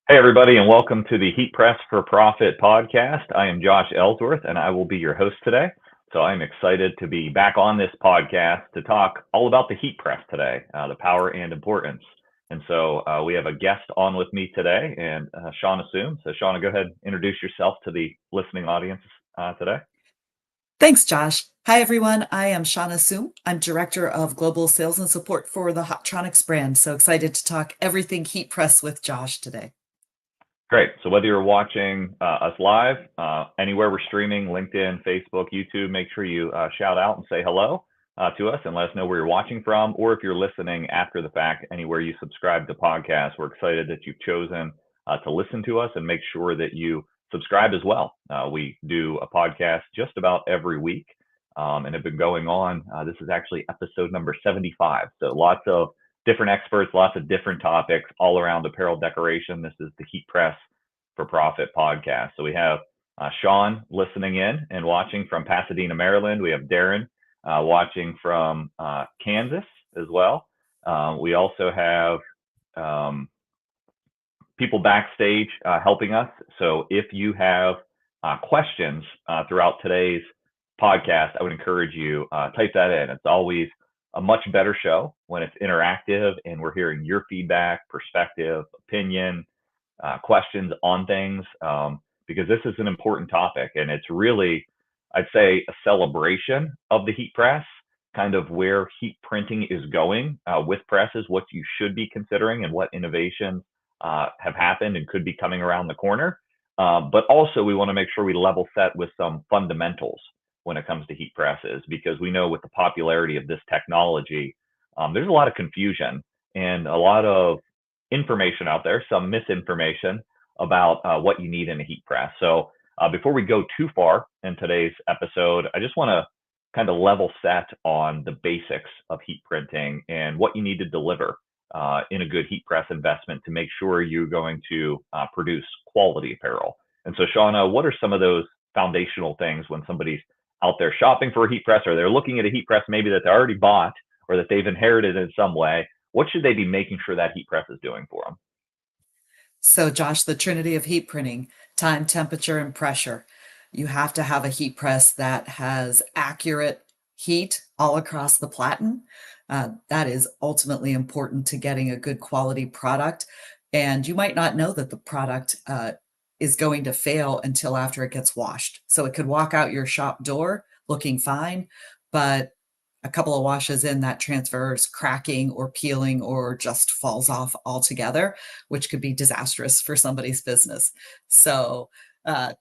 Hey, everybody, and welcome to the Heat Press for Profit podcast. I am Josh Ellsworth, and I will be your host today. So I'm excited to be back on this podcast to talk all about the heat press today, the power and importance. And so we have a guest on with me today, and Shauna Soom. So Shauna, go ahead and introduce yourself to the listening audience today. Thanks, Josh. Hi, everyone. I am Shauna Soom. I'm Director of Global Sales and Support for the Hotronix brand. So excited to talk everything heat press with Josh today. Great. So whether you're watching us live, anywhere we're streaming, LinkedIn, Facebook, YouTube, make sure you shout out and say hello to us and let us know where you're watching from. Or if you're listening after the fact, anywhere you subscribe to podcasts, we're excited that you've chosen to listen to us and make sure that you subscribe as well. We do a podcast just about every week and have been going on. This is actually episode number 75. So lots of different experts, lots of different topics all around apparel decoration. This is the Heat Press for Profit podcast. So we have Sean listening in and watching from Pasadena, Maryland. We have Darren watching from Kansas as well. We also have people backstage helping us. So if you have questions throughout today's podcast, I would encourage you type that in. It's always a much better show when it's interactive and we're hearing your feedback, perspective, opinion, questions on things, because this is an important topic and it's really, I'd say, a celebration of the heat press, kind of where heat printing is going with presses, what you should be considering and what innovations have happened and could be coming around the corner. But also we want to make sure we level set with some fundamentals when it comes to heat presses, because we know with the popularity of this technology, there's a lot of confusion and a lot of information out there, some misinformation about what you need in a heat press. So before we go too far in today's episode, I just want to kind of level set on the basics of heat printing and what you need to deliver in a good heat press investment to make sure you're going to produce quality apparel. And so, Shauna, what are some of those foundational things when somebody's out there shopping for a heat press, or they're looking at a heat press maybe that they already bought or that they've inherited in some way? What should they be making sure that heat press is doing for them? So, Josh, the trinity of heat printing: time, temperature, and pressure. You have to have a heat press that has accurate heat all across the platen. That is ultimately important to getting a good quality product. And you might not know that the product is going to fail until after it gets washed. So it could walk out your shop door looking fine, but a couple of washes in, that transfers cracking or peeling or just falls off altogether, which could be disastrous for somebody's business. So,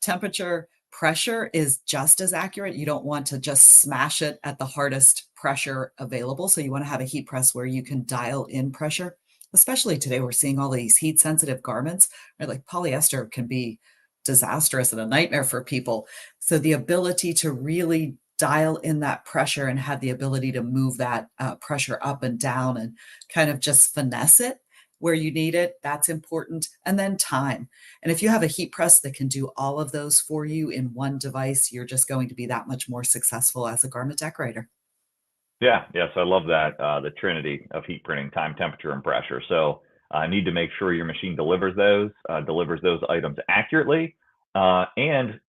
temperature, pressure is just as accurate. You don't want to just smash it at the hardest pressure available. So, you want to have a heat press where you can dial in pressure. Especially today, we're seeing all these heat sensitive garments, right? Like polyester can be disastrous and a nightmare for people. So, the ability to really dial in that pressure and have the ability to move that pressure up and down and kind of just finesse it where you need it, that's important. And then time. And if you have a heat press that can do all of those for you in one device, you're just going to be that much more successful as a garment decorator. Yeah, yes, I love that. The trinity of heat printing: time, temperature, and pressure. So I need to make sure your machine delivers those items accurately and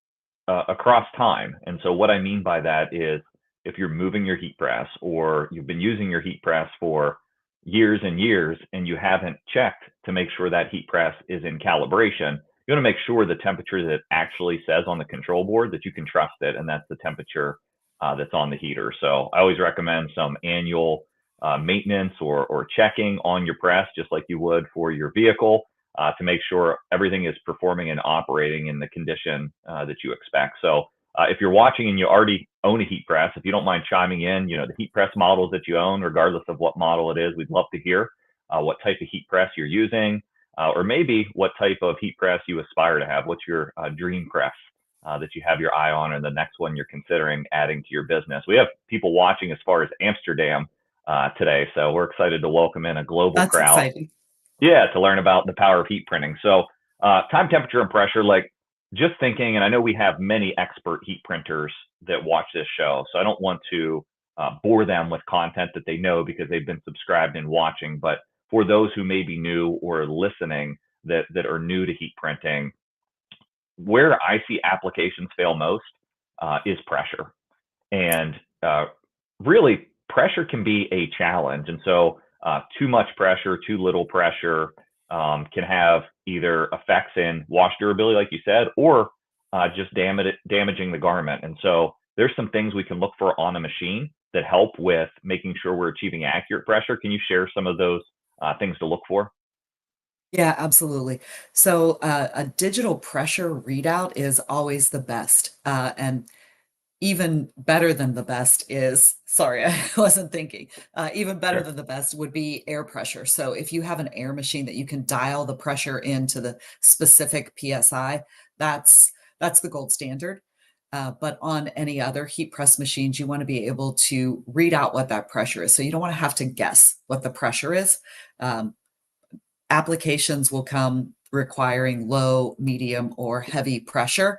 across time. And so what I mean by that is if you're moving your heat press or you've been using your heat press for years and years and you haven't checked to make sure that heat press is in calibration, you want to make sure the temperature that it actually says on the control board, that you can trust it, and that's the temperature that's on the heater. So I always recommend some annual maintenance or checking on your press, just like you would for your vehicle, to make sure everything is performing and operating in the condition that you expect. So if you're watching and you already own a heat press, if you don't mind chiming in, the heat press models that you own, regardless of what model it is, we'd love to hear what type of heat press you're using, or maybe what type of heat press you aspire to have. What's your dream press that you have your eye on, and the next one you're considering adding to your business? We have people watching as far as Amsterdam today, so we're excited to welcome in a global That's crowd. exciting. Yeah, to learn about the power of heat printing. So, time, temperature, and pressure, like just thinking, and I know we have many expert heat printers that watch this show, so I don't want to bore them with content that they know because they've been subscribed and watching. But for those who may be new or listening, that are new to heat printing, where I see applications fail most is pressure. And really, pressure can be a challenge. And so, too much pressure, too little pressure can have either effects in wash durability, like you said, or just damaging the garment. And so, there's some things we can look for on a machine that help with making sure we're achieving accurate pressure. Can you share some of those things to look for? Yeah, absolutely. So a digital pressure readout is always the best. And even better than the best is, sorry, I wasn't thinking. Even better Sure. than the best would be air pressure. So if you have an air machine that you can dial the pressure into the specific PSI, that's the gold standard. But on any other heat press machines, you want to be able to read out what that pressure is. So you don't want to have to guess what the pressure is. Um, Applications will come requiring low, medium, or heavy pressure.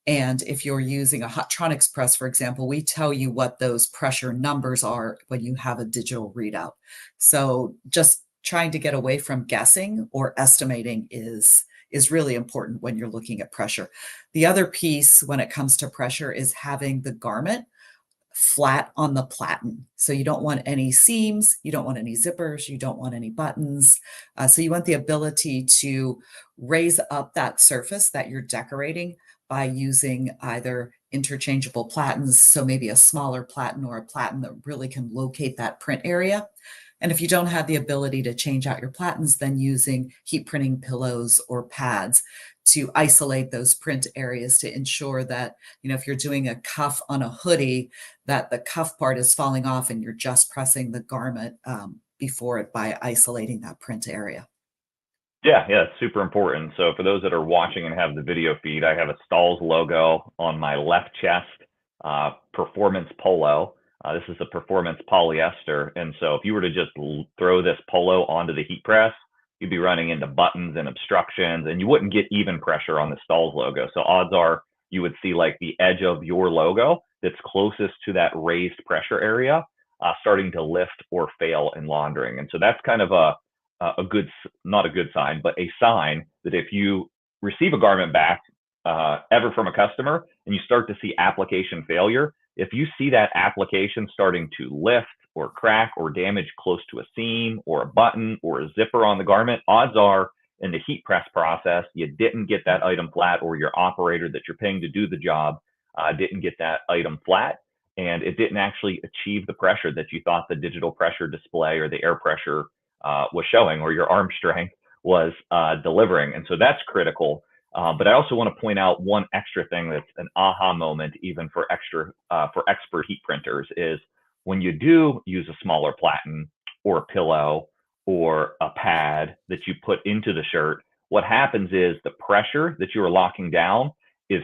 And if you're using a Hotronix press, for example, we tell you what those pressure numbers are when you have a digital readout. So just trying to get away from guessing or estimating is really important when you're looking at pressure. The other piece when it comes to pressure is having the garment flat on the platen. So you don't want any seams, you don't want any zippers, you don't want any buttons. So you want the ability to raise up that surface that you're decorating by using either interchangeable platens, so maybe a smaller platen or a platen that really can locate that print area. And if you don't have the ability to change out your platens, then using heat printing pillows or pads to isolate those print areas to ensure that, if you're doing a cuff on a hoodie, that the cuff part is falling off and you're just pressing the garment before it by isolating that print area. Yeah, it's super important. So for those that are watching and have the video feed, I have a Stalls logo on my left chest, performance polo. This is a performance polyester. And so if you were to just throw this polo onto the heat press, you'd be running into buttons and obstructions, and you wouldn't get even pressure on the Stalls logo. So odds are you would see like the edge of your logo that's closest to that raised pressure area starting to lift or fail in laundering. And so that's kind of a good, not a good sign, but a sign that if you receive a garment back ever from a customer and you start to see application failure, if you see that application starting to lift or crack or damage close to a seam or a button or a zipper on the garment, odds are in the heat press process, you didn't get that item flat, or your operator that you're paying to do the job didn't get that item flat, and it didn't actually achieve the pressure that you thought the digital pressure display or the air pressure was showing, or your arm strength was delivering. And so that's critical. But I also want to point out one extra thing that's an aha moment, even for expert heat printers, is when you do use a smaller platen or a pillow or a pad that you put into the shirt, what happens is the pressure that you are locking down is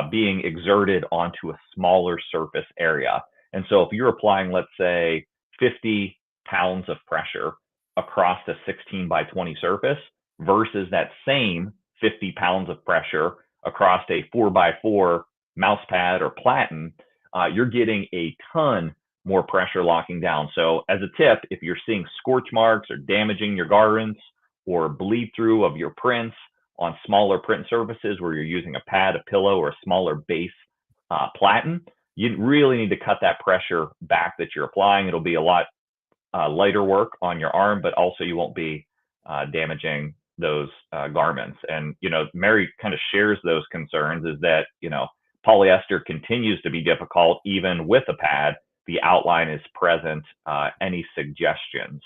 being exerted onto a smaller surface area. And so if you're applying, let's say, 50 pounds of pressure across a 16 by 20 surface versus that same 50 pounds of pressure across a 4 by 4 mouse pad or platen, you're getting a ton more pressure locking down. So as a tip, if you're seeing scorch marks or damaging your garments or bleed through of your prints on smaller print surfaces where you're using a pad, a pillow, or a smaller base platen, you really need to cut that pressure back that you're applying. It'll be a lot lighter work on your arm, but also you won't be damaging those garments. And, Mary kind of shares those concerns, is that, polyester continues to be difficult even with a pad. The outline is present. Any suggestions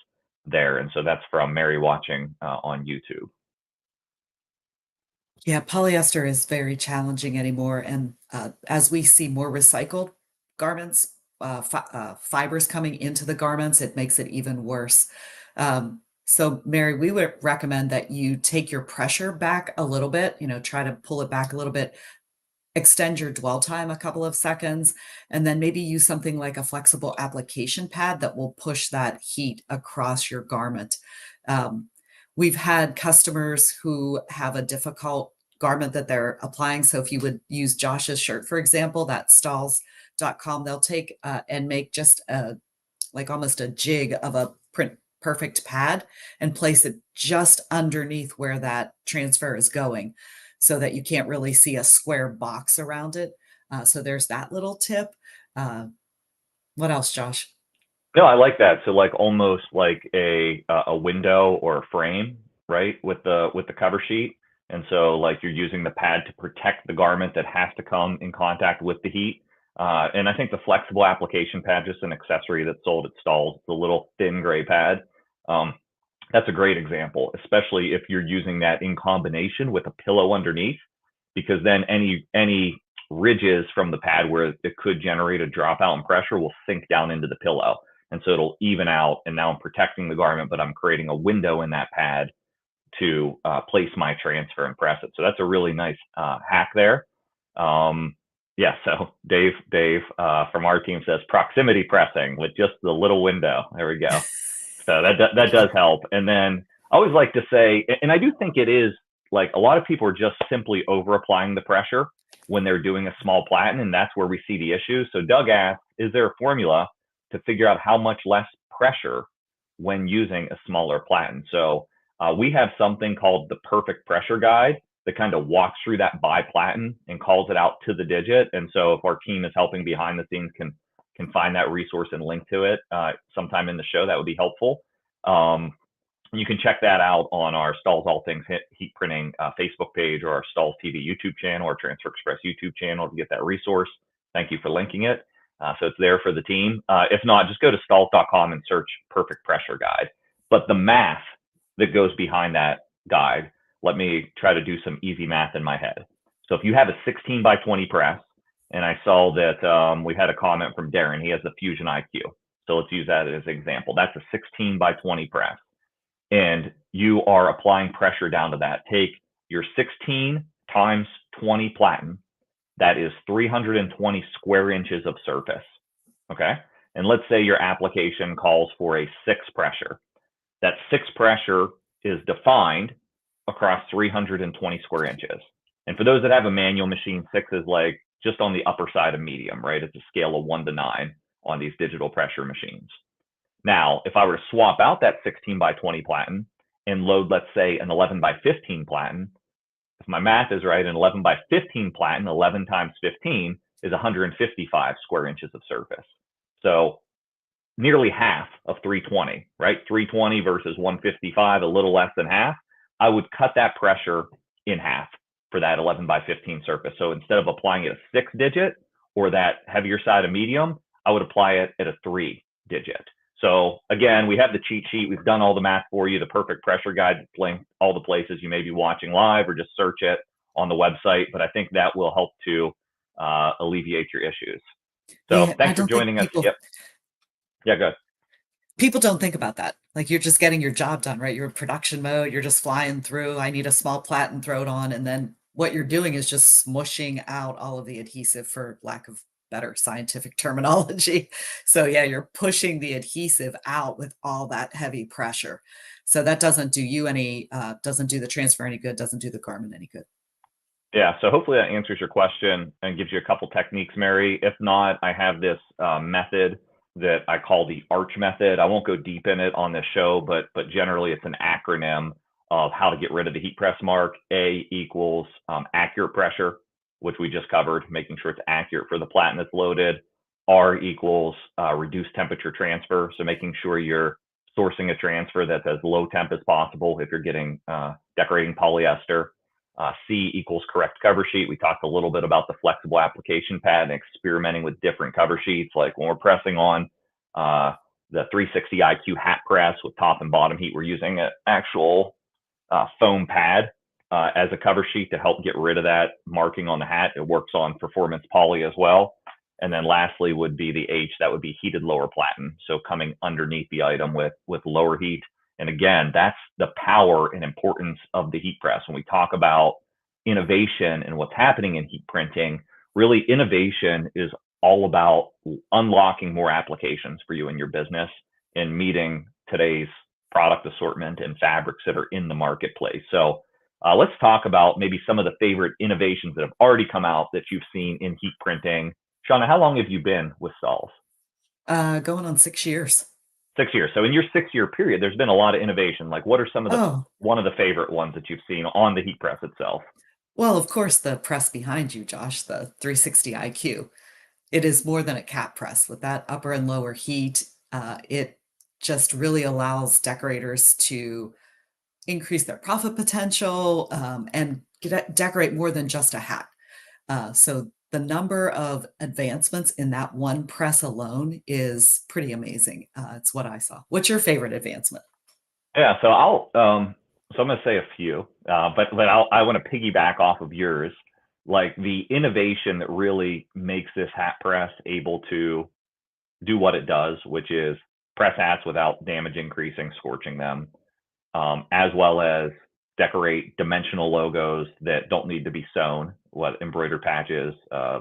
there? And so that's from Mary watching on YouTube. Yeah, polyester is very challenging anymore. And as we see more recycled garments, fibers coming into the garments, it makes it even worse. So, Mary, we would recommend that you take your pressure back a little bit, try to pull it back a little bit, extend your dwell time a couple of seconds, and then maybe use something like a flexible application pad that will push that heat across your garment. Um, we've had customers who have a difficult garment that they're applying. So if you would use Josh's shirt, for example, that stalls.com, they'll take and make just like almost a jig of a perfect pad and place it just underneath where that transfer is going so that you can't really see a square box around it. So there's that little tip. Uh, what else, Josh? No, I like that. So like almost like a window or a frame, right, with the cover sheet. And so like you're using the pad to protect the garment that has to come in contact with the heat. And I think the flexible application pad, just an accessory that's sold at stalls, the little thin gray pad. Um, that's a great example, especially if you're using that in combination with a pillow underneath, because then any ridges from the pad where it could generate a dropout in pressure will sink down into the pillow. And so it'll even out. And now I'm protecting the garment, but I'm creating a window in that pad to place my transfer and press it. So that's a really nice hack there. Um, yeah. So Dave from our team says proximity pressing with just the little window. There we go. So that does help. And then I always like to say, and I do think it is like a lot of people are just simply over applying the pressure when they're doing a small platen, and that's where we see the issue. So Doug asked, is there a formula to figure out how much less pressure when using a smaller platen? So we have something called the perfect pressure guide that kind of walks through that by platen and calls it out to the digit. And so if our team is helping behind the scenes, can find that resource and link to it sometime in the show, that would be helpful. You can check that out on our Stalls All Things Heat Printing Facebook page, or our Stalls TV YouTube channel, or Transfer Express YouTube channel to get that resource. Thank you for linking it. So it's there for the team. If not, just go to stalls.com and search Perfect Pressure Guide. But the math that goes behind that guide, let me try to do some easy math in my head. So if you have a 16 by 20 press, and I saw that we had a comment from Darren, he has the Fusion IQ. So let's use that as an example. That's a 16 by 20 press. And you are applying pressure down to that. Take your 16 times 20 platen. That is 320 square inches of surface. Okay. And let's say your application calls for a 6 pressure. That 6 pressure is defined across 320 square inches. And for those that have a manual machine, 6 is like just on the upper side of medium, right? It's a scale of 1 to 9 on these digital pressure machines. Now, if I were to swap out that 16 by 20 platen and load, let's say, an 11 by 15 platen, if my math is right, an 11 by 15 platen, 11 times 15 is 155 square inches of surface. So nearly half of 320, right? 320 versus 155, a little less than half. I would cut that pressure in half for that 11 by 15 surface. So instead of applying it a 6 digit or that heavier side of medium, I would apply it at a 3 digit. So again, we have the cheat sheet. We've done all the math for you, the perfect pressure guide, linked all the places you may be watching live, or just search it on the website. But I think that will help to alleviate your issues. So Yeah, I thanks for don't think joining us. Yep. Yeah, go ahead. people don't think about that. Like you're just getting your job done, right? You're in production mode, you're just flying through. I need a small platen, throw it on. And then what you're doing is just smushing out all of the adhesive, for lack of better scientific terminology. So yeah, you're pushing the adhesive out with all that heavy pressure. So that doesn't do you any, doesn't do the transfer any good, doesn't do the garment any good. Yeah, so hopefully that answers your question and gives you a couple techniques, Mary. If not, I have this method that I call the ARCH method. I won't go deep in it on this show, but generally it's an acronym of how to get rid of the heat press mark. A equals accurate pressure, which we just covered, making sure it's accurate for the platen that's loaded. R equals reduced temperature transfer, so making sure you're sourcing a transfer that's as low temp as possible if you're getting decorating polyester. C equals correct cover sheet. We talked a little bit about the flexible application pad and experimenting with different cover sheets. Like when we're pressing on the 360 IQ hat press with top and bottom heat, we're using an actual foam pad as a cover sheet to help get rid of that marking on the hat. It works on performance poly as well. And then lastly would be the H, that would be heated lower platen. So coming underneath the item with lower heat. And again, that's the power and importance of the heat press. When we talk about innovation and what's happening in heat printing, really innovation is all about unlocking more applications for you in your business and meeting today's product assortment and fabrics that are in the marketplace. So let's talk about maybe some of the favorite innovations that have already come out that you've seen in heat printing. Shauna, how long have you been with Stalls? Going on 6 years. 6 years. So in your 6 year period, there's been a lot of innovation. Like, what are some of the Oh, one of the favorite ones that you've seen on the heat press itself? well, of course, the press behind you, Josh, the 360 IQ. It is more than a cat press with that upper and lower heat. It just really allows decorators to increase their profit potential and decorate more than just a hat. So the number of advancements in that one press alone is pretty amazing. It's what I saw. What's your favorite advancement? Yeah, so I'm gonna say a few, but I want to piggyback off of yours. Like the innovation that really makes this hat press able to do what it does, which is press hats without damage increasing, scorching them, as well as decorate dimensional logos that don't need to be sewn, what embroidered patches,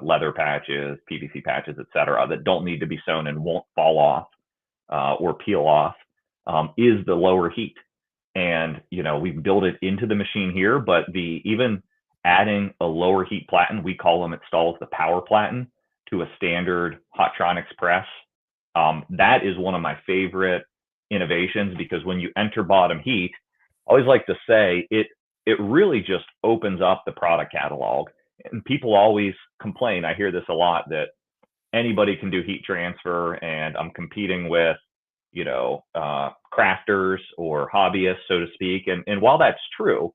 leather patches, PVC patches, etc., that don't need to be sewn and won't fall off or peel off, is the lower heat. And we've built it into the machine here, but the even adding a lower heat platen, we call them at Stahls the power platen, to a standard Hotronix press. That is one of my favorite innovations because when you enter bottom heat, I always like to say it really just opens up the product catalog. And people always complain. I hear this a lot that anybody can do heat transfer, and I'm competing with crafters or hobbyists, so to speak. And while that's true,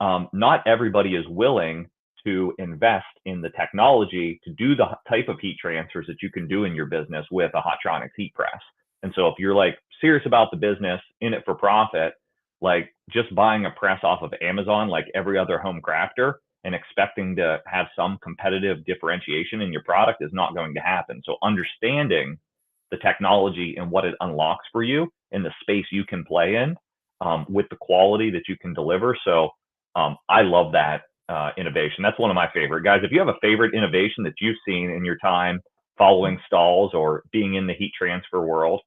not everybody is willing to invest in the technology to do the type of heat transfers that you can do in your business with a Hotronix heat press. And so if you're like serious about the business, in it for profit, like just buying a press off of Amazon, like every other home crafter, and expecting to have some competitive differentiation in your product is not going to happen. So understanding the technology and what it unlocks for you and the space you can play in, with the quality that you can deliver. So I love that innovation. That's one of my favorite. Guys, if you have a favorite innovation that you've seen in your time following Stahls or being in the heat transfer world,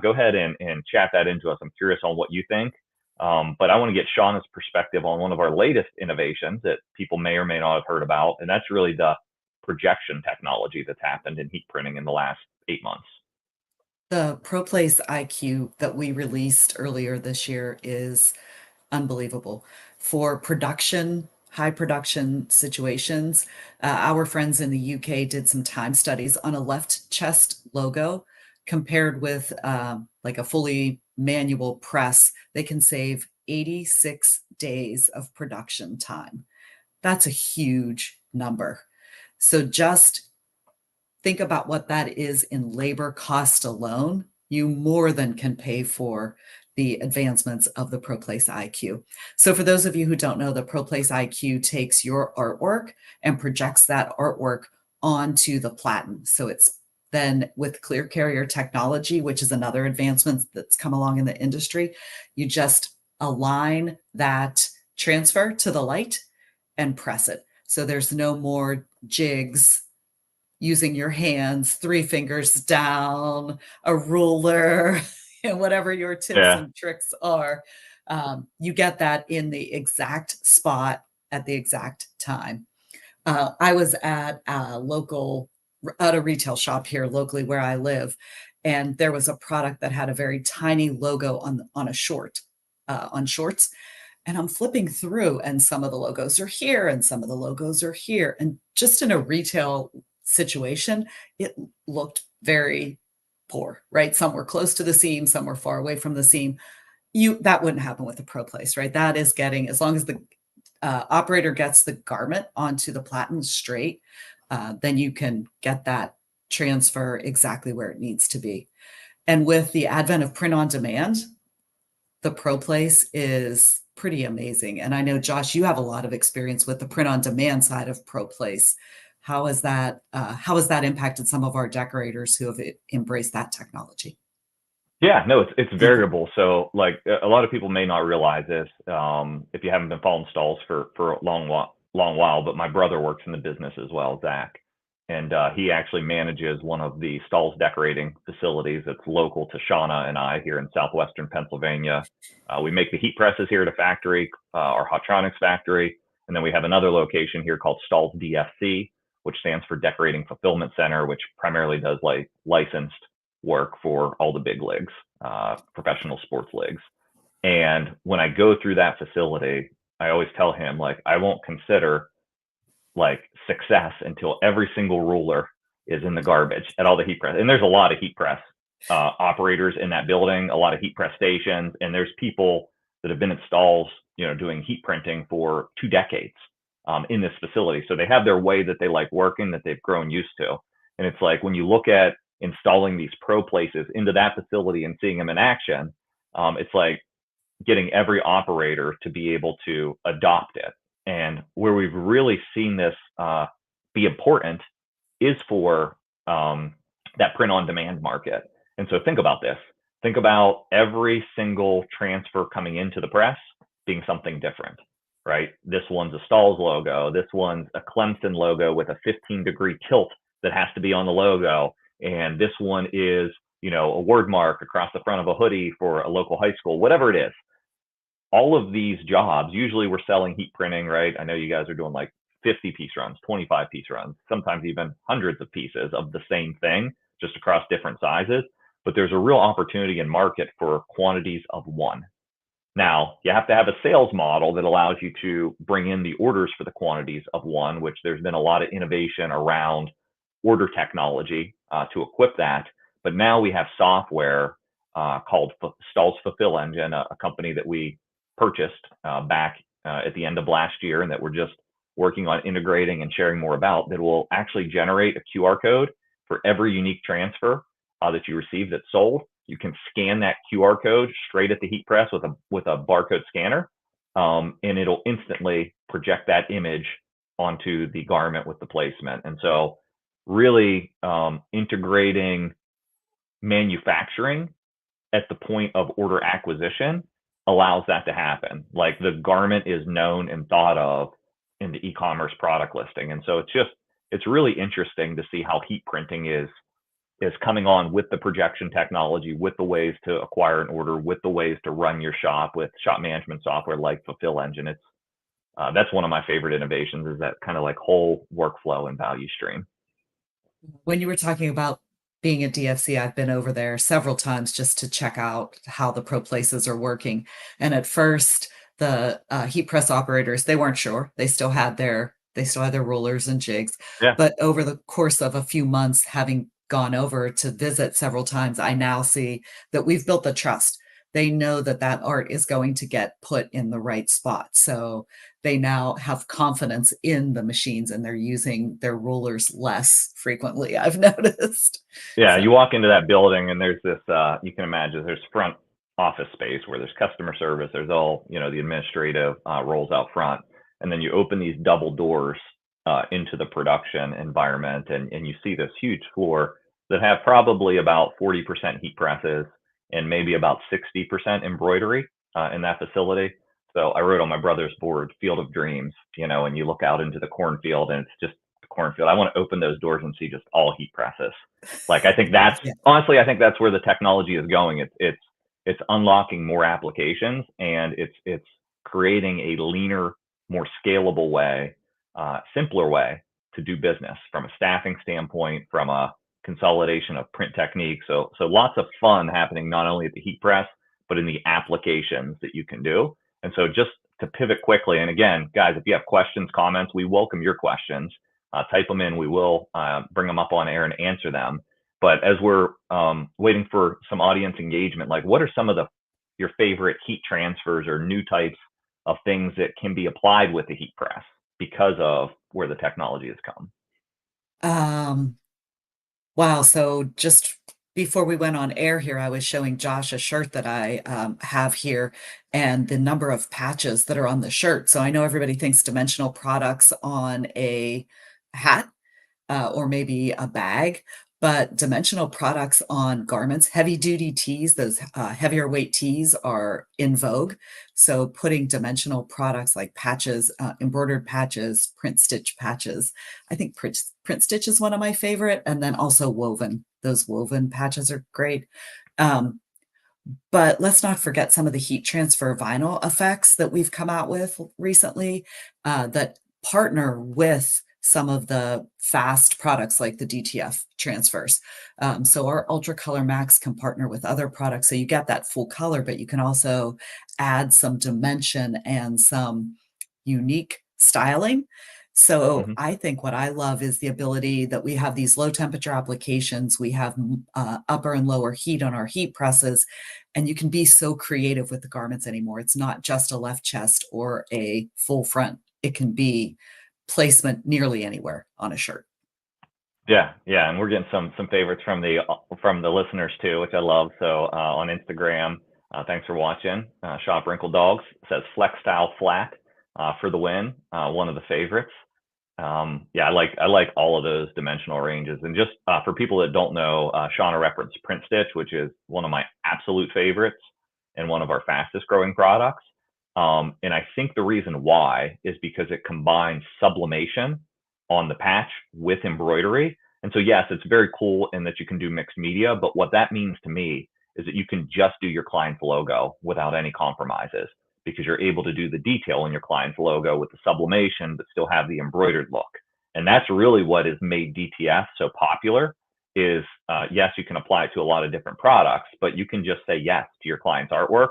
go ahead and chat that into us. I'm curious on what you think. But I want to get Shauna's perspective on one of our latest innovations that people may or may not have heard about, and that's really the projection technology that's happened in heat printing in the last 8 months. The ProPlace IQ that we released earlier this year is unbelievable. For production, high production situations, our friends in the UK did some time studies on a left chest logo compared with like a fully manual press. They can save 86 days of production time. That's a huge number. So just think about what that is in labor cost alone. You more than can pay for the advancements of the ProPlace IQ. So for those of you who don't know, the ProPlace IQ takes your artwork and projects that artwork onto the platen. So it's then with clear carrier technology, which is another advancement that's come along in the industry, you just align that transfer to the light and press it. So there's no more jigs using your hands, three fingers down, a ruler, and whatever your tips Yeah. and tricks are. You get that in the exact spot at the exact time. I was at a retail shop here locally where I live, and there was a product that had a very tiny logo on a short, on shorts. And I'm flipping through, and some of the logos are here, and some of the logos are here. And just in a retail situation, it looked very poor, right? Some were close to the seam, some were far away from the seam. That wouldn't happen with the ProPlace, right? That is getting, as long as the operator gets the garment onto the platen straight, then you can get that transfer exactly where it needs to be. And with the advent of print on demand, the ProPlace is pretty amazing. And I know, Josh, you have a lot of experience with the print on demand side of ProPlace. How has that impacted some of our decorators who have embraced that technology? Yeah, no, it's variable. So like a lot of people may not realize this, if you haven't been following Stahls for a long while. But my brother works in the business as well, Zach, and he actually manages one of the Stahls decorating facilities that's local to Shauna and I here in southwestern Pennsylvania. We make the heat presses here at a factory, our Hotronix factory, and then we have another location here called Stahls DFC, which stands for Decorating Fulfillment Center, which primarily does like licensed work for all the big leagues. professional sports leagues. And when I go through that facility, I always tell him, like, I won't consider like success until every single ruler is in the garbage at all the heat press. And there's a lot of heat press operators in that building, a lot of heat press stations, and there's people that have been in stalls, doing heat printing for 2 decades in this facility. So they have their way that they like working, that they've grown used to. And it's like when you look at installing these pro places into that facility and seeing them in action, it's like getting every operator to be able to adopt it. And where we've really seen this be important is for that print on demand market. And so think about this. Think about every single transfer coming into the press being something different, right? This one's a Stalls logo. This one's a Clemson logo with a 15-degree tilt that has to be on the logo. And this one is, a word mark across the front of a hoodie for a local high school, whatever it is. All of these jobs, usually we're selling heat printing, right? I know you guys are doing like 50-piece runs, 25-piece runs, sometimes even hundreds of pieces of the same thing, just across different sizes. But there's a real opportunity in market for quantities of one. Now, you have to have a sales model that allows you to bring in the orders for the quantities of one, which there's been a lot of innovation around order technology to equip that. But now we have software called Stalls Fulfill Engine, a company that we purchased back at the end of last year, and that we're just working on integrating and sharing more about, that will actually generate a QR code for every unique transfer that you receive that's sold. You can scan that QR code straight at the heat press with a barcode scanner, and it'll instantly project that image onto the garment with the placement. And so really integrating manufacturing at the point of order acquisition allows that to happen. Like the garment is known and thought of in the e-commerce product listing. And so it's really interesting to see how heat printing is coming on with the projection technology, with the ways to acquire an order, with the ways to run your shop with shop management software like Fulfill Engine. That's one of my favorite innovations, is that kind of like whole workflow and value stream. When you were talking about being at DFC, I've been over there several times just to check out how the pro places are working. And at first, the heat press operators, they weren't sure. They still had their rulers and jigs. Yeah. But over the course of a few months, having gone over to visit several times, I now see that we've built the trust. They know that that art is going to get put in the right spot. So they now have confidence in the machines and they're using their rulers less frequently, I've noticed. Yeah, So you walk into that building and there's this, you can imagine there's front office space where there's customer service, there's all, the administrative roles out front. And then you open these double doors into the production environment, and you see this huge floor that have probably about 40% heat presses and maybe about 60% embroidery in that facility. So I wrote on my brother's board, Field of Dreams, and you look out into the cornfield and it's just the cornfield. I want to open those doors and see just all heat presses. Like, I think that's yeah. honestly, I think that's where the technology is going. It's unlocking more applications, and it's creating a leaner, more scalable way, simpler way to do business from a staffing standpoint, from a consolidation of print techniques. So lots of fun happening not only at the heat press, but in the applications that you can do. And so just to pivot quickly, and again, guys, if you have questions, comments, we welcome your questions. Type them in. We will bring them up on air and answer them. But as we're waiting for some audience engagement, like what are some of your favorite heat transfers or new types of things that can be applied with the heat press because of where the technology has come? Um, wow. So just before we went on air here, I was showing Josh a shirt that I have here and the number of patches that are on the shirt. So I know everybody thinks dimensional products on a hat or maybe a bag, but dimensional products on garments, heavy duty tees, those heavier weight tees are in vogue. So putting dimensional products like patches, embroidered patches, print stitch patches. I think print stitch is one of my favorite, and then also woven. Those woven patches are great. Um, but let's not forget some of the heat transfer vinyl effects that we've come out with recently that partner with some of the fast products like the DTF transfers. So our Ultra Color Max can partner with other products. So you get that full color, but you can also add some dimension and some unique styling. So Mhm. I think what I love is the ability that we have these low temperature applications. We have upper and lower heat on our heat presses, and you can be so creative with the garments anymore. It's not just a left chest or a full front. It can be placement nearly anywhere on a shirt. Yeah, yeah, and we're getting some favorites from the listeners too, which I love. So on Instagram, thanks for watching. Shop Wrinkle Dogs says Flex Style Flat for the win. One of the favorites. Yeah, I like all of those dimensional ranges. And just for people that don't know, Shauna referenced Print Stitch, which is one of my absolute favorites and one of our fastest growing products. And I think the reason why is because it combines sublimation on the patch with embroidery. And so, yes, it's very cool in that you can do mixed media. But what that means to me is that you can just do your client's logo without any compromises because you're able to do the detail in your client's logo with the sublimation, but still have the embroidered look. And that's really what has made DTF so popular is, yes, you can apply it to a lot of different products, but you can just say yes to your client's artwork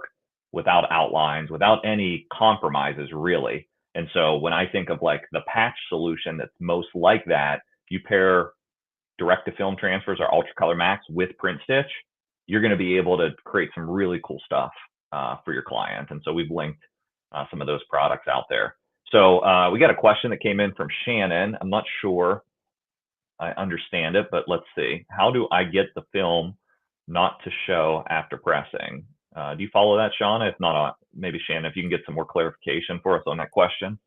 without outlines, without any compromises, really. And so when I think of like the patch solution that's most like that, you pair direct to film transfers or Ultra Color Max with Print Stitch, you're going to be able to create some really cool stuff for your client. And so we've linked some of those products out there. So we got a question that came in from Shannon. I'm not sure I understand it, but let's see. How do I get the film not to show after pressing? Do you follow that, Shauna? If not, maybe Shannon, if you can get some more clarification for us on that question.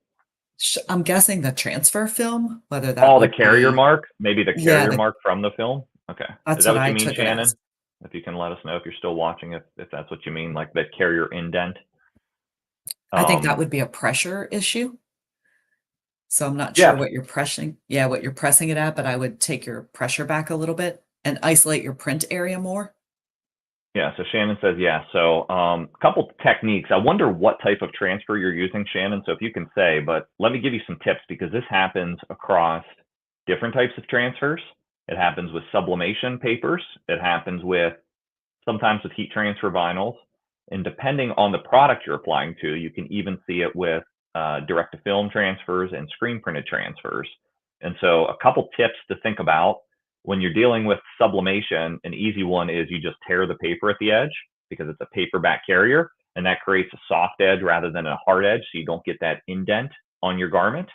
I'm guessing the transfer film, whether that Oh, the would carrier be, mark, maybe the yeah, carrier mark from the film. Okay, is that's that what what you I mean, took it Shannon? as. If you can let us know if you're still watching, if that's what you mean, like the carrier indent. I think that Um, would be a pressure issue. So I'm not sure yeah, what you're pressing. Yeah, what you're pressing it at, but I would take your pressure back a little bit and isolate your print area more. yeah. So Shannon says yeah. So a couple techniques. I wonder what type of transfer you're using, Shannon. So if you can say, but let me give you some tips because this happens across different types of transfers. It happens with sublimation papers. It happens with sometimes with heat transfer vinyls. And depending on the product you're applying to, you can even see it with direct to film transfers and screen printed transfers. And so, a couple tips to think about when you're dealing with sublimation. An easy one is you just tear the paper at the edge because it's a paperback carrier, and that creates a soft edge rather than a hard edge, so you don't get that indent on your garment.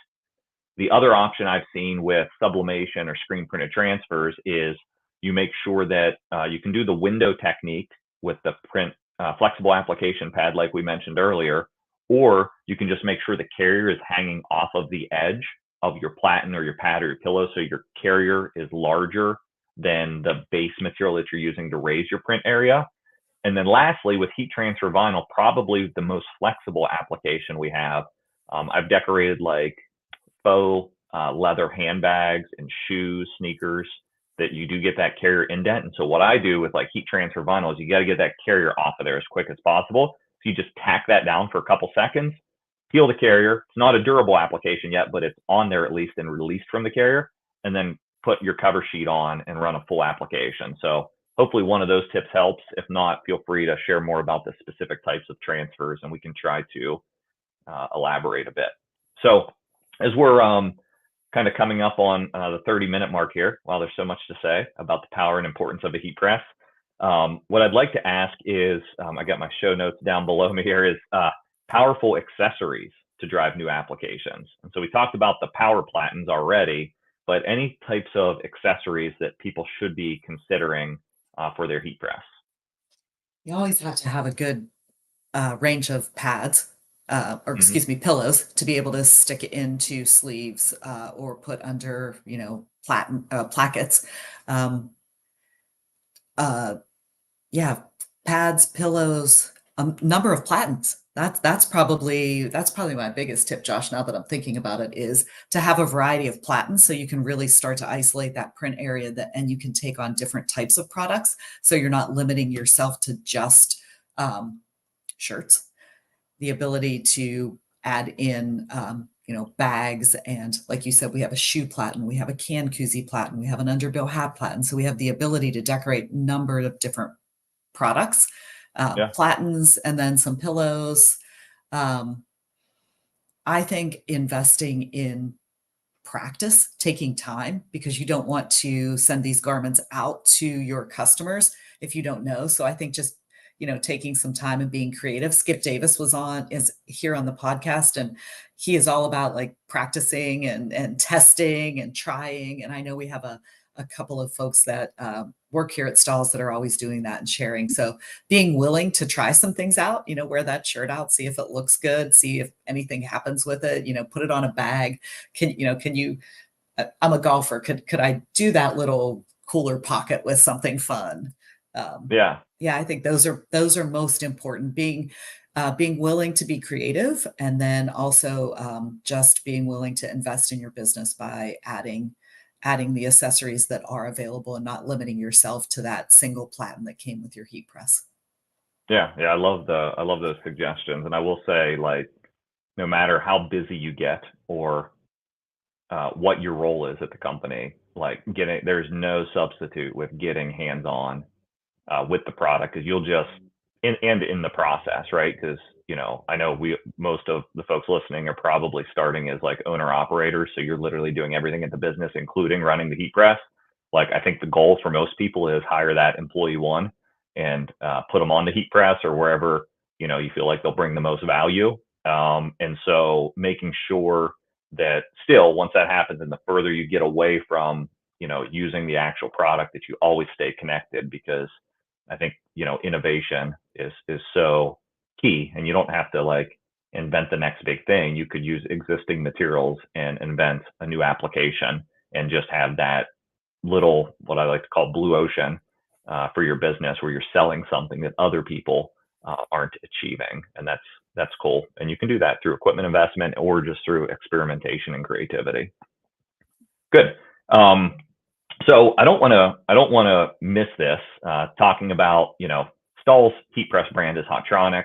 The other option I've seen with sublimation or screen printed transfers is you make sure that you can do the window technique with the print flexible application pad, like we mentioned earlier, or you can just make sure the carrier is hanging off of the edge of your platen or your pad or your pillow, so your carrier is larger than the base material that you're using to raise your print area. And then lastly, with heat transfer vinyl, probably the most flexible application we have. I've decorated like faux leather handbags and shoes, sneakers that you do get that carrier indent. And so what I do with like heat transfer vinyl is you got to get that carrier off of there as quick as possible. So you just tack that down for a couple seconds, peel the carrier. It's not a durable application yet, but it's on there at least and released from the carrier, and then put your cover sheet on and run a full application. So hopefully one of those tips helps. If not, feel free to share more about the specific types of transfers and we can try to elaborate a bit. So as we're kind of coming up on the 30-minute mark here, while there's so much to say about the power and importance of a heat press, what I'd like to ask is, I got my show notes down below me here, is powerful accessories to drive new applications. And so we talked about the power platens already, but any types of accessories that people should be considering for their heat press? You always have to have a good range of pads, or Hmm. excuse me, pillows to be able to stick it into sleeves or put under, plackets. Um, uh, yeah, pads, pillows, a number of platens. That's probably my biggest tip, Josh. Now that I'm thinking about it, is to have a variety of platens so you can really start to isolate that print area and you can take on different types of products. So you're not limiting yourself to just um, shirts. The ability to add in bags. And like you said, we have a shoe platen, we have a can koozie platen, we have an underbill hat platen. So we have the ability to decorate a number of different products, Yeah. platens, and then some pillows. Um, I think investing in practice, taking time, because you don't want to send these garments out to your customers if you don't know. So I think just, taking some time and being creative. Skip Davis is here on the podcast, and he is all about like practicing and testing and trying. And I know we have a couple of folks that work here at Stalls that are always doing that and sharing. So being willing to try some things out, wear that shirt out, see if it looks good, see if anything happens with it, put it on a bag. Can you, I'm a golfer. Could I do that little cooler pocket with something fun? Yeah. Yeah, I think those are most important. Being willing to be creative, and then also just being willing to invest in your business by adding the accessories that are available and not limiting yourself to that single platen that came with your heat press. Yeah. Yeah. I love those suggestions. And I will say, like, no matter how busy you get or what your role is at the company, like there's no substitute with getting hands on with the product, because you'll just in the process, right? Because I know most of the folks listening are probably starting as like owner operators, so you're literally doing everything at the business, including running the heat press. Like, I think the goal for most people is hire that employee one and put them on the heat press or wherever you feel like they'll bring the most value. And so making sure that still, once that happens, and the further you get away from using the actual product, that you always stay connected, because I think innovation is so key, and you don't have to like invent the next big thing. You could use existing materials and invent a new application, and just have that little, what I like to call, blue ocean for your business, where you're selling something that other people aren't achieving. And that's cool. And you can do that through equipment investment or just through experimentation and creativity. Good. So I don't want to miss this, talking about, Stahl's heat press brand is Hotronix,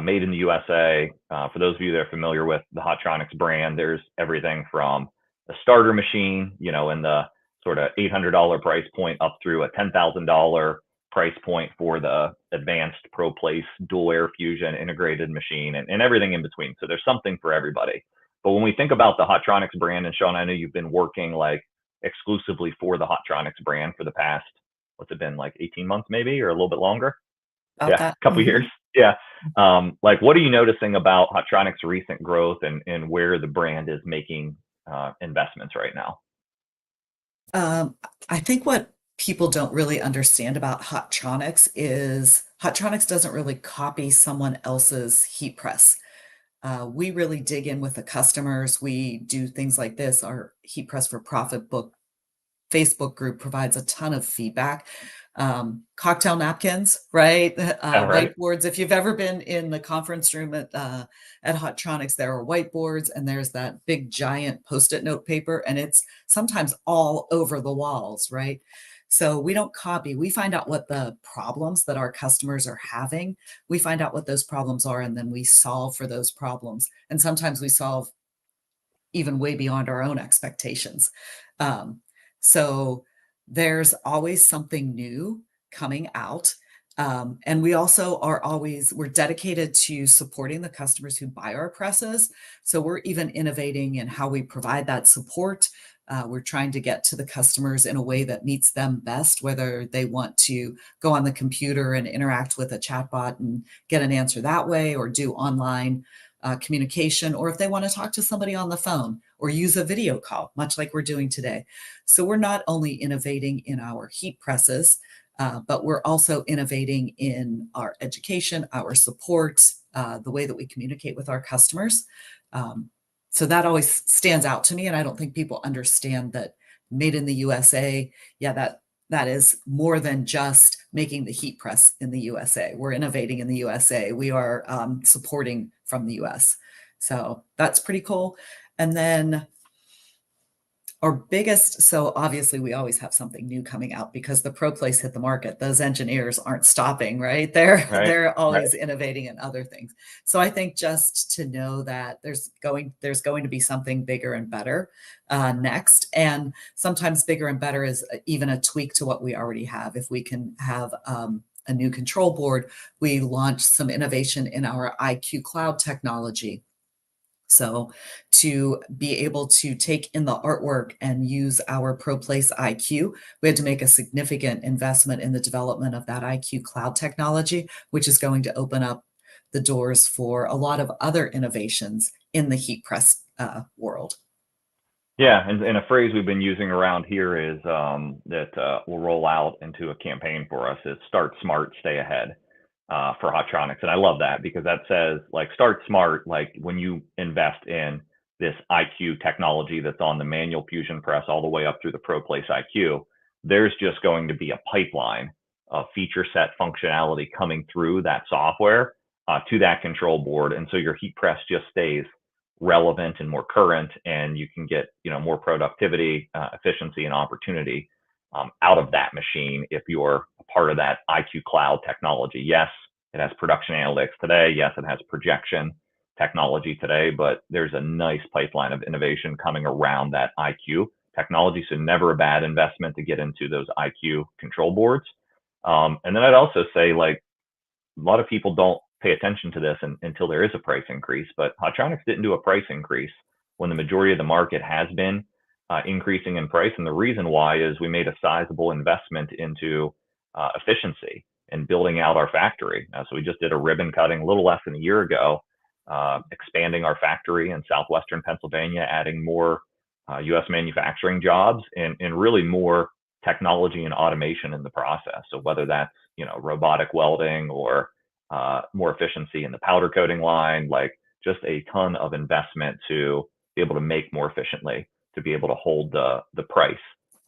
made in the USA. For those of you that are familiar with the Hotronix brand, there's everything from a starter machine, in the sort of $800 price point, up through a $10,000 price point for the advanced ProPlace dual air fusion integrated machine, and everything in between. So there's something for everybody. But when we think about the Hotronix brand, and Sean, I know you've been working like exclusively for the Hotronix brand for the past, what's it been, like 18 months maybe, or a little bit longer? About Yeah, that. a couple years. Yeah. Like, what are you noticing about Hotronix recent growth, and where the brand is making investments right now? I think what people don't really understand about Hotronix is Hotronix doesn't really copy someone else's heat press. We really dig in with the customers. We do things like this. Our Heat Press for Profit book Facebook group provides a ton of feedback. Cocktail napkins, right? Yeah, right. Whiteboards. If you've ever been in the conference room at Hotronix, there are whiteboards, and there's that big giant Post-it note paper, and it's sometimes all over the walls, right? So we don't copy. We find out what the problems that our customers are having. We find out what those problems are, and then we solve for those problems. And sometimes we solve even way beyond our own expectations. Um, so there's always something new coming out. And we also we're dedicated to supporting the customers who buy our presses. So we're even innovating in how we provide that support. We're trying to get to the customers in a way that meets them best, whether they want to go on the computer and interact with a chatbot and get an answer that way, or do online communication, or if they want to talk to somebody on the phone or use a video call, much like we're doing today. So we're not only innovating in our heat presses, but we're also innovating in our education, our support, the way that we communicate with our customers. So that always stands out to me. And I don't think people understand that made in the USA, that is more than just making the heat press in the USA. We're innovating in the USA. We are supporting from the US. So that's pretty cool. And then Our biggest, so obviously we always have something new coming out because the ProPlace hit the market. Those engineers aren't stopping, right? They're Right. they're Right. always innovating in other things. So I think just to know that there's going to be something bigger and better next, and sometimes bigger and better is even a tweak to what we already have. If we can have a new control board, we launched some innovation in our IQ Cloud technology, so to be able to take in the artwork and use our ProPlace IQ, we had to make a significant investment in the development of that IQ cloud technology, which is going to open up the doors for a lot of other innovations in the heat press world. Yeah, and a phrase we've been using around here is that will roll out into a campaign for us is "Start smart, stay ahead" for Hotronix, and I love that because that says like start smart. Like when you invest in this IQ technology that's on the manual fusion press all the way up through the ProPlace IQ, there's just going to be a pipeline of feature set functionality coming through that software to that control board, and so your heat press just stays relevant and more current, and you can get more productivity, efficiency, and opportunity out of that machine if you're a part of that IQ Cloud technology. Yes, it has production analytics today. Yes, it has projection technology today, but there's a nice pipeline of innovation coming around that IQ technology. So never a bad investment to get into those IQ control boards. And then I'd also say like a lot of people don't pay attention to this until there is a price increase, but Hotronix didn't do a price increase when the majority of the market has been increasing in price. And the reason why is we made a sizable investment into efficiency and building out our factory. So we just did a ribbon cutting a little less than a year ago, expanding our factory in southwestern Pennsylvania, adding more U.S. manufacturing jobs and really more technology and automation in the process. So whether that's robotic welding or more efficiency in the powder coating line, like just a ton of investment to be able to make more efficiently, to be able to hold the price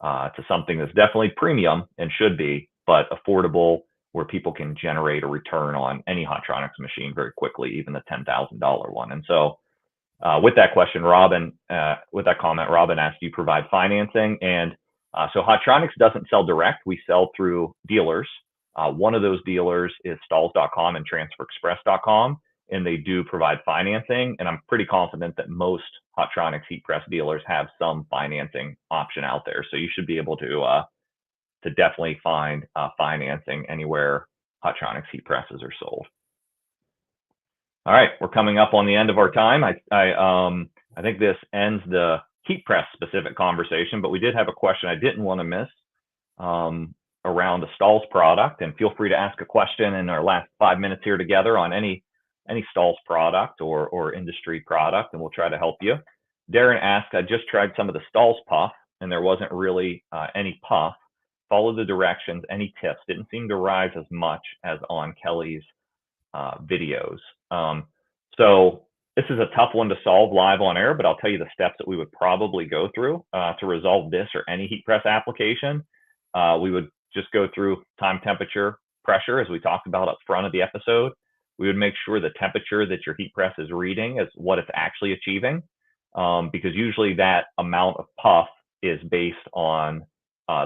to something that's definitely premium and should be, but affordable, where people can generate a return on any Hotronix machine very quickly, even the $10,000 one. And so with that question, with that comment, Robin asked, do you provide financing? And so Hotronix doesn't sell direct. We sell through dealers. One of those dealers is stalls.com and transferexpress.com, and they do provide financing. And I'm pretty confident that most Hotronix heat press dealers have some financing option out there. So you should be able to definitely find financing anywhere Hotronix heat presses are sold. All right, we're coming up on the end of our time. I think this ends the heat press specific conversation, but we did have a question I didn't want to miss around the Stalls product, and feel free to ask a question in our last 5 minutes here together on any Stalls product or industry product, and we'll try to help you. Darren asked, I just tried some of the Stalls puff, and there wasn't really any puff. Followed the directions, any tips? Didn't seem to rise as much as on Kelly's videos. So this is a tough one to solve live on air, but I'll tell you the steps that we would probably go through to resolve this or any heat press application. We would just go through time, temperature, pressure, as we talked about up front of the episode. We would make sure the temperature that your heat press is reading is what it's actually achieving, because usually that amount of puff is based on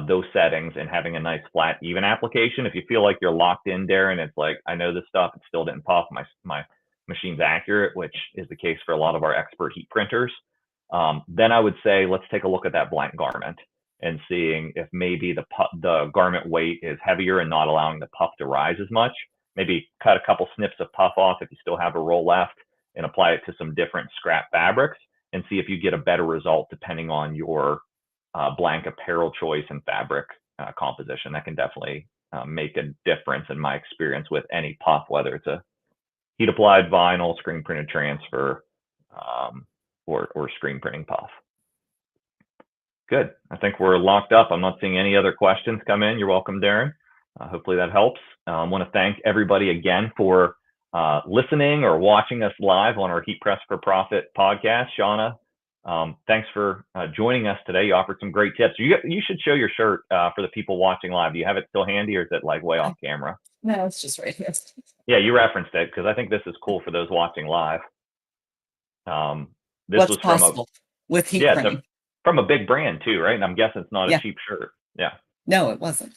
those settings and having a nice flat, even application. If you feel like you're locked in, Darren, it's like, I know this stuff, it still didn't puff, my machine's accurate, which is the case for a lot of our expert heat printers. Then I would say, let's take a look at that blank garment and seeing if maybe the garment weight is heavier and not allowing the puff to rise as much. Maybe cut a couple snips of puff off if you still have a roll left and apply it to some different scrap fabrics and see if you get a better result depending on your blank apparel choice and fabric composition. That can definitely make a difference in my experience with any puff, whether it's a heat applied vinyl, screen printed transfer, or screen printing puff. Good. I think we're locked up. I'm not seeing any other questions come in. You're welcome, Darren. Hopefully that helps. I want to thank everybody again for listening or watching us live on our Heat Press for Profit podcast. Shauna, thanks for joining us today. You offered some great tips. You should show your shirt for the people watching live. Do you have it still handy, or is it like way off camera? No, it's just right here. Yeah, you referenced it because I think this is cool for those watching live. What's possible with heat printing? from a big brand too, right? And I'm guessing it's not a Yeah. cheap shirt. Yeah. No, it wasn't.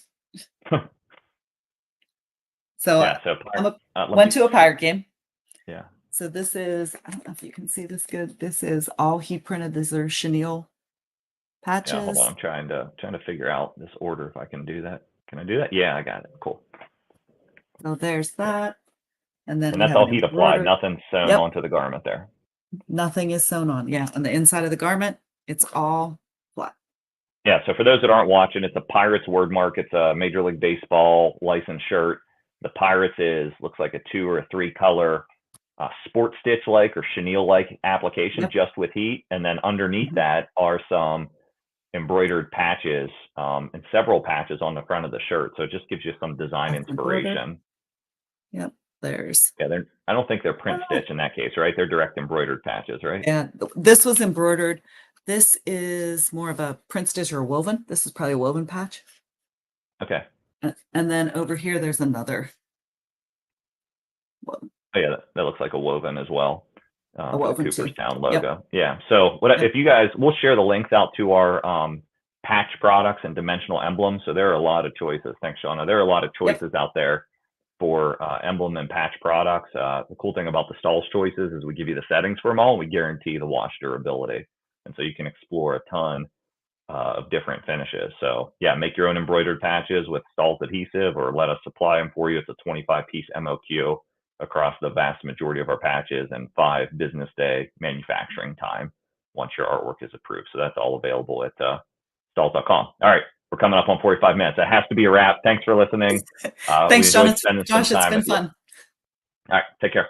So Yeah. So let went me. to a Pirate game. Yeah. So this is, I don't know if you can see this good. This is all heat printed. These are chenille Yeah. Hold on. patches. I'm trying to figure out this order if I can do that. Can I do that? Yeah, I got it. Cool. So there's that. And then And we that's have all an heat applied. embroidered. Nothing sewn Yep. onto the garment there. Nothing is sewn on. Yeah. On the inside of the garment, it's all flat. Yeah. So for those that aren't watching, it's a Pirates word mark. It's a Major League Baseball licensed shirt. The Pirates looks like a 2 or a 3 color sport stitch like or chenille like application, Yep. just with heat. And then underneath that are some embroidered patches and several patches on the front of the shirt. So it just gives you some design That's embroidered. inspiration. Yep. There's. Yeah, I don't think they're print stitch in that case, right? They're direct embroidered patches, right? Yeah. This was embroidered. This is more of a print stitch or woven. This is probably a woven patch. Okay. And then over here, there's another. Oh, yeah, that looks like a woven as well. A For woven the too. Cooperstown logo. Yep. Yeah. So Yep. if you guys, we'll share the links out to our patch products and dimensional emblems. So there are a lot of choices. Thanks, Shauna. There are a lot of choices out there for emblem and patch products. The cool thing about the Stahls choices is we give you the settings for them all, and we guarantee the wash durability. And so you can explore a ton of different finishes. So yeah, make your own embroidered patches with Stahls adhesive, or let us supply them for you. It's a 25-piece MOQ across the vast majority of our patches, and 5 business day manufacturing time once your artwork is approved. So that's all available at Stahls.com. All right, we're coming up on 45 minutes. That has to be a wrap. Thanks for listening. Thanks, we enjoyed Josh. spending Josh, some it's time been with you. fun. All right, take care.